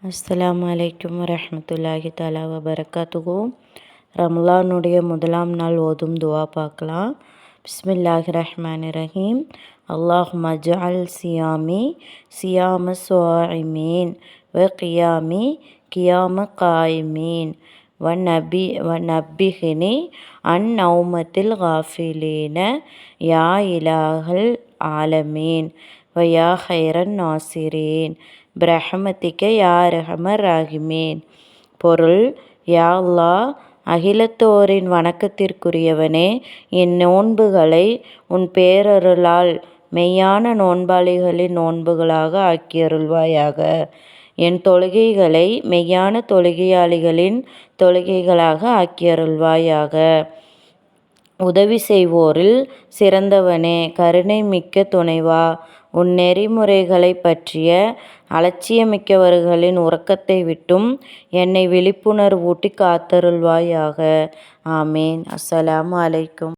அஸ்ஸலாமு அலைக்கும் வரஹ்மத்துல்லாஹி தஆலா வபரகாத்துஹு. ரமலானுடைய முதலாம் நாள் ஓதும் துவா பார்க்கலாம். பிஸ்மில்லாஹிர் ரஹ்மானிர் ரஹீம். அல்லாஹும்ம ஜஅல் சியாமி சியாம ஸாயிமீன் வ கியாமி கியாம காயிமீன் வ நப்பிஹினி அன் நௌமத்தில் காஃபிலீன யா இலாஹல் ஆலமீன் வ யா ஹைரன் நாசிரீன் பிரஹமதிக யா ரஹமர் ராஹிமீன். பொருள்: யா அல்லாஹ், அகிலத்தோரின் வணக்கத்திற்குரியவனே, என் நோன்புகளை உன் பேரருளால் மெய்யான நோன்பாளிகளின் நோன்புகளாக ஆக்கியருள்வாயாக. என் தொழுகைகளை மெய்யான தொழுகையாளிகளின் தொழுகைகளாக ஆக்கியருள்வாயாக. உதவி செய்வோரில் சிறந்தவனே, கருணை மிக்க துணைவா, உன் நெறிமுறைகளைப் பற்றிய அலட்சியமிக்கவர்களின் உறக்கத்தை விட்டும் என்னை விழிப்புணர்வூட்டி காத்தருள்வாயாக. ஆமீன். அஸ்ஸலாமு அலைக்கும்.